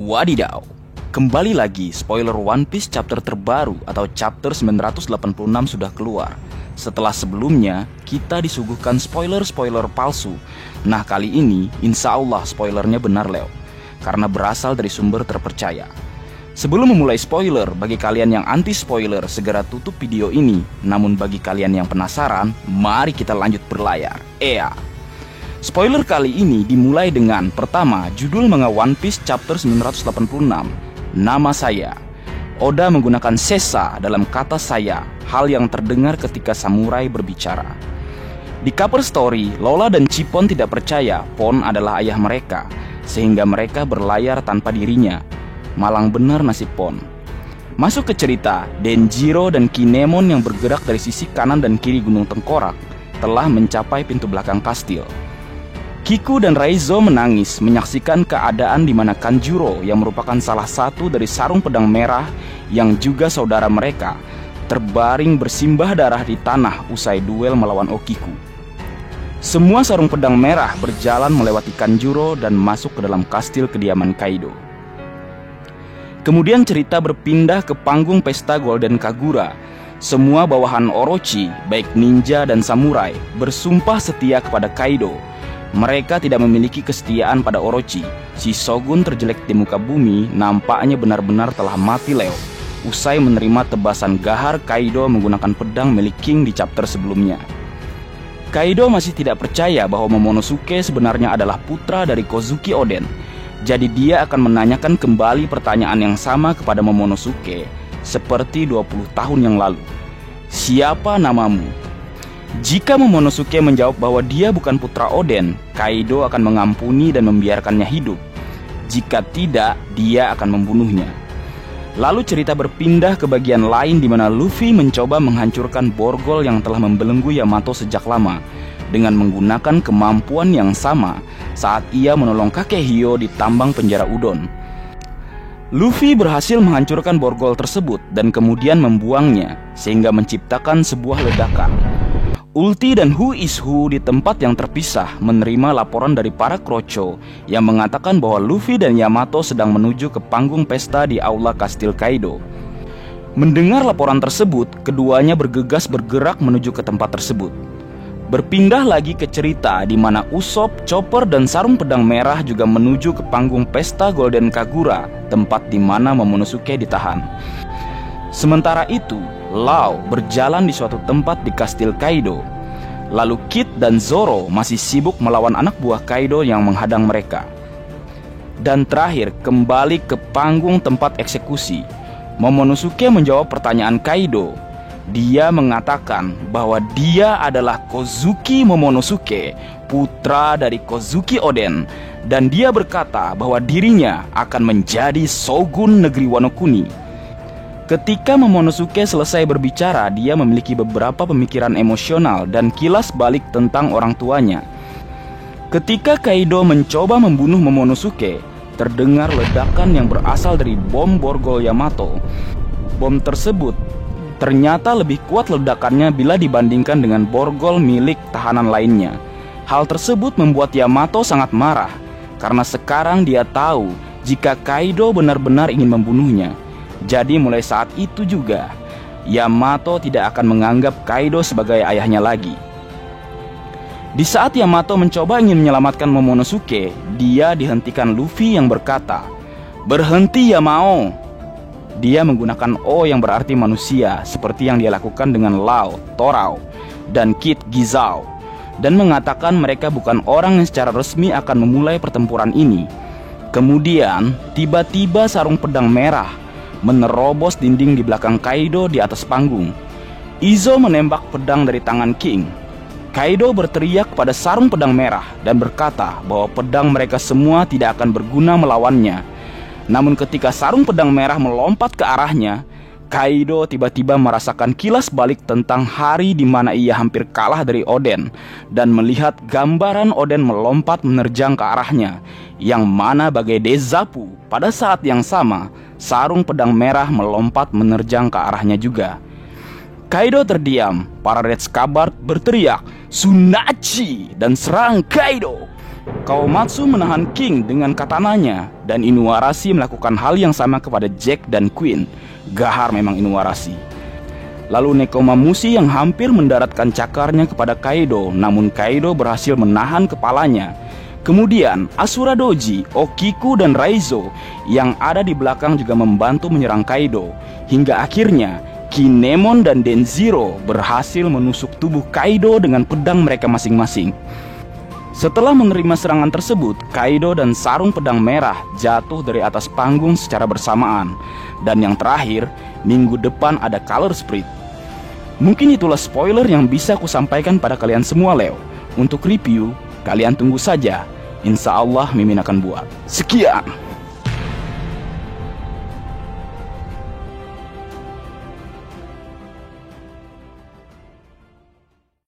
Wadidaw, kembali lagi spoiler One Piece chapter terbaru atau chapter 986 sudah keluar. Setelah sebelumnya kita disuguhkan spoiler-spoiler palsu. Nah kali ini insya Allah spoilernya benar Leo, karena berasal dari sumber terpercaya. Sebelum memulai spoiler, bagi kalian yang anti spoiler segera tutup video ini. Namun bagi kalian yang penasaran, mari kita lanjut berlayar. Spoiler kali ini dimulai dengan pertama, judul manga One Piece chapter 986. Nama saya. Oda menggunakan sesa dalam kata saya, hal yang terdengar ketika samurai berbicara. Di cover story, Lola dan Chippon tidak percaya Pon adalah ayah mereka, sehingga mereka berlayar tanpa dirinya. Malang benar nasib Pon. Masuk ke cerita, Denjiro dan Kinemon yang bergerak dari sisi kanan dan kiri Gunung Tengkorak telah mencapai pintu belakang kastil. Kiku dan Raizo menangis menyaksikan keadaan di mana Kanjuro yang merupakan salah satu dari sarung pedang merah yang juga saudara mereka terbaring bersimbah darah di tanah usai duel melawan Okiku. Semua sarung pedang merah berjalan melewati Kanjuro dan masuk ke dalam kastil kediaman Kaido. Kemudian cerita berpindah ke panggung pesta Golden Kagura. Semua bawahan Orochi, baik ninja dan samurai, bersumpah setia kepada Kaido. Mereka tidak memiliki kesetiaan pada Orochi. Si Shogun terjelek di muka bumi nampaknya benar-benar telah mati Leo, usai menerima tebasan gahar Kaido menggunakan pedang milik King di chapter sebelumnya. Kaido masih tidak percaya bahwa Momonosuke sebenarnya adalah putra dari Kozuki Oden. Jadi dia akan menanyakan kembali pertanyaan yang sama kepada Momonosuke seperti 20 tahun yang lalu. Siapa namamu? Jika Momonosuke menjawab bahwa dia bukan putra Oden, Kaido akan mengampuni dan membiarkannya hidup. Jika tidak, dia akan membunuhnya. Lalu cerita berpindah ke bagian lain di mana Luffy mencoba menghancurkan borgol yang telah membelenggu Yamato sejak lama dengan menggunakan kemampuan yang sama saat ia menolong kakek Hio di tambang penjara Udon. Luffy berhasil menghancurkan borgol tersebut dan kemudian membuangnya sehingga menciptakan sebuah ledakan. Ulti dan Who is Who di tempat yang terpisah menerima laporan dari para Kroco yang mengatakan bahwa Luffy dan Yamato sedang menuju ke panggung pesta di aula kastil Kaido. Mendengar laporan tersebut, keduanya bergegas bergerak menuju ke tempat tersebut. Berpindah lagi ke cerita di mana Usopp, Chopper dan Sarung Pedang Merah juga menuju ke panggung pesta Golden Kagura, tempat di mana Momonosuke ditahan. Sementara itu, Lau berjalan di suatu tempat di kastil Kaido. Lalu Kid dan Zoro masih sibuk melawan anak buah Kaido yang menghadang mereka. Dan terakhir kembali ke panggung tempat eksekusi. Momonosuke menjawab pertanyaan Kaido. Dia mengatakan bahwa dia adalah Kozuki Momonosuke, putra dari Kozuki Oden. Dan dia berkata bahwa dirinya akan menjadi Shogun negeri Wano Kuni. Ketika Momonosuke selesai berbicara, dia memiliki beberapa pemikiran emosional dan kilas balik tentang orang tuanya. Ketika Kaido mencoba membunuh Momonosuke, terdengar ledakan yang berasal dari bom borgol Yamato. Bom tersebut ternyata lebih kuat ledakannya bila dibandingkan dengan borgol milik tahanan lainnya. Hal tersebut membuat Yamato sangat marah, karena sekarang dia tahu jika Kaido benar-benar ingin membunuhnya. Jadi mulai saat itu juga, Yamato tidak akan menganggap Kaido sebagai ayahnya lagi. Di saat Yamato mencoba ingin menyelamatkan Momonosuke, dia dihentikan Luffy yang berkata, "Berhenti Yamao." Dia menggunakan O yang berarti manusia, seperti yang dia lakukan dengan Lau, Torao, dan Kid Gizao, dan mengatakan mereka bukan orang yang secara resmi akan memulai pertempuran ini. Kemudian, tiba-tiba Sarung Pedang Merah menerobos dinding di belakang Kaido di atas panggung. Izo menembak pedang dari tangan King. Kaido berteriak pada Sarung Pedang Merah dan berkata bahwa pedang mereka semua tidak akan berguna melawannya. Namun ketika Sarung Pedang Merah melompat ke arahnya, Kaido tiba-tiba merasakan kilas balik tentang hari di mana ia hampir kalah dari Oden dan melihat gambaran Oden melompat menerjang ke arahnya, yang mana bagai dejavu. Pada saat yang sama, Sarung Pedang Merah melompat menerjang ke arahnya juga. Kaido terdiam. Para Red Scabbard berteriak, "Tsunachi!" dan serang Kaido. Kawamatsu menahan King dengan katananya, dan Inuarashi melakukan hal yang sama kepada Jack dan Queen. Gahar memang Inuarashi. Lalu Nekomamushi yang hampir mendaratkan cakarnya kepada Kaido, namun Kaido berhasil menahan kepalanya. Kemudian Asura Doji, Okiku, dan Raizo yang ada di belakang juga membantu menyerang Kaido. Hingga akhirnya Kinemon dan Denziro berhasil menusuk tubuh Kaido dengan pedang mereka masing-masing. Setelah menerima serangan tersebut, Kaido dan sarung pedang merah jatuh dari atas panggung secara bersamaan. Dan yang terakhir, minggu depan ada Color Split. Mungkin itulah spoiler yang bisa aku sampaikan pada kalian semua, Leo. Untuk review, kalian tunggu saja. Insya Allah Mimin akan buat. Sekian.